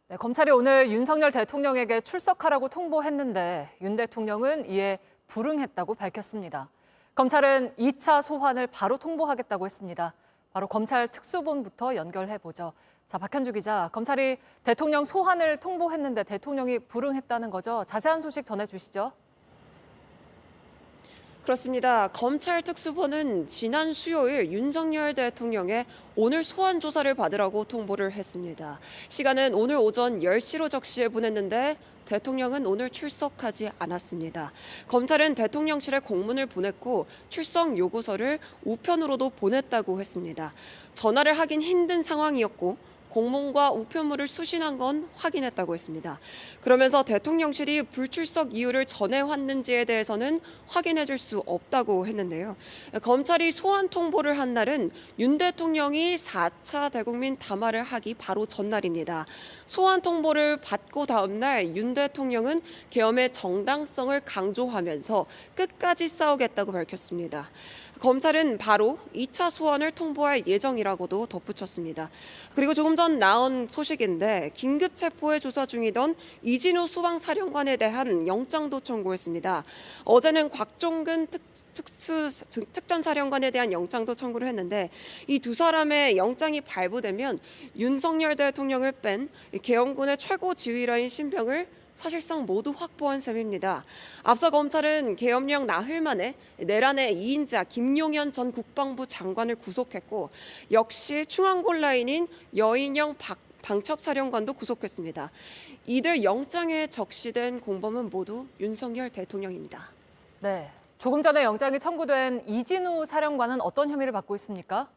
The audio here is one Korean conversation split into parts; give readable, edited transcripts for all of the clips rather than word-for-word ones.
네, 검찰이 오늘 윤석열 대통령에게 출석하라고 통보했는데 윤 대통령은 이에 불응했다고 밝혔습니다. 검찰은 2차 소환을 바로 통보하겠다고 했습니다. 바로 검찰 특수본부터 연결해보죠. 자, 박현주 기자, 검찰이 대통령 소환을 통보했는데 대통령이 불응했다는 거죠. 자세한 소식 전해주시죠. 그렇습니다. 검찰 특수본은 지난 수요일 윤석열 대통령의 오늘 소환 조사를 받으라고 통보를 했습니다. 시간은 오늘 오전 10시로 적시해 보냈는데 대통령은 오늘 출석하지 않았습니다. 검찰은 대통령실에 공문을 보냈고 출석 요구서를 우편으로도 보냈다고 했습니다. 전화를 하긴 힘든 상황이었고 공문과 우편물을 수신한 건 확인했다고 했습니다. 그러면서 대통령실이 불출석 이유를 전해왔는지에 대해서는 확인해 줄 수 없다고 했는데요. 검찰이 소환 통보를 한 날은 윤 대통령이 4차 대국민 담화를 하기 바로 전날입니다. 소환 통보를 받고 다음 날 윤 대통령은 계엄의 정당성을 강조하면서 끝까지 싸우겠다고 밝혔습니다. 검찰은 바로 2차 소환을 통보할 예정이라고도 덧붙였습니다. 그리고 조금 전 나온 소식인데 긴급 체포에 조사 중이던 이진우 수방사령관에 대한 영장도 청구했습니다. 어제는 곽종근 특전사령관에 대한 영장도 청구를 했는데 이 두 사람의 영장이 발부되면 윤석열 대통령을 뺀 계엄군의 최고 지휘라인 신병을 사실상 모두 확보한 셈입니다. 앞서 검찰은 계엄령 나흘 만에 내란의 2인자 김용현 전 국방부 장관을 구속했고 역시 충암골 라인인 여인영 방첩사령관도 구속했습니다. 이들 영장에 적시된 공범은 모두 윤석열 대통령입니다. 네, 조금 전에 영장이 청구된 이진우 사령관은 어떤 혐의를 받고 있습니까?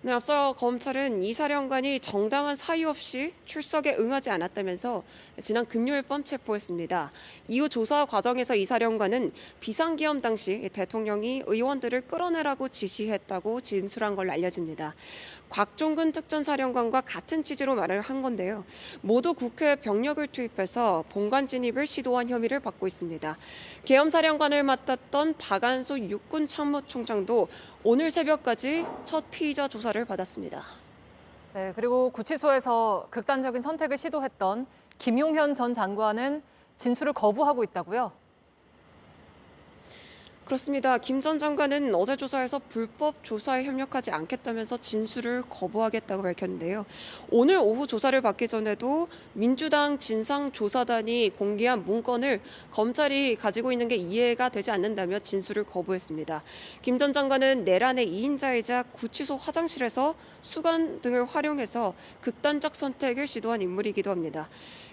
네, 앞서 검찰은 이 사령관이 정당한 사유 없이 출석에 응하지 않았다면서 지난 금요일 밤 체포했습니다. 이후 조사 과정에서 이 사령관은 비상계엄 당시 대통령이 의원들을 끌어내라고 지시했다고 진술한 걸로 알려집니다. 곽종근 특전사령관과 같은 취지로 말을 한 건데요. 모두 국회 병력을 투입해서 본관 진입을 시도한 혐의를 받고 있습니다. 계엄사령관을 맡았던 박안수 육군참모총장도 오늘 새벽까지 첫 피의자 조사를 받았습니다. 네, 그리고 구치소에서 극단적인 선택을 시도했던 김용현 전 장관은 진술을 거부하고 있다고요? 그렇습니다. 김 전 장관은 어제 조사에서 불법 조사에 협력하지 않겠다면서 진술을 거부하겠다고 밝혔는데요. 오늘 오후 조사를 받기 전에도 민주당 진상조사단이 공개한 문건을 검찰이 가지고 있는 게 이해가 되지 않는다며 진술을 거부했습니다. 김 전 장관은 내란의 2인자이자 구치소 화장실에서 수건 등을 활용해서 극단적 선택을 시도한 인물이기도 합니다.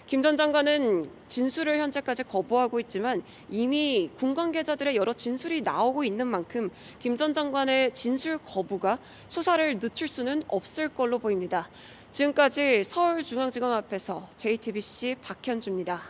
김 전 장관은 진술을 현재까지 거부하고 있지만 이미 군 관계자들의 여러 진술이 나오고 있는 만큼 김 전 장관의 진술 거부가 수사를 늦출 수는 없을 걸로 보입니다. 지금까지 서울중앙지검 앞에서 JTBC 박현주입니다.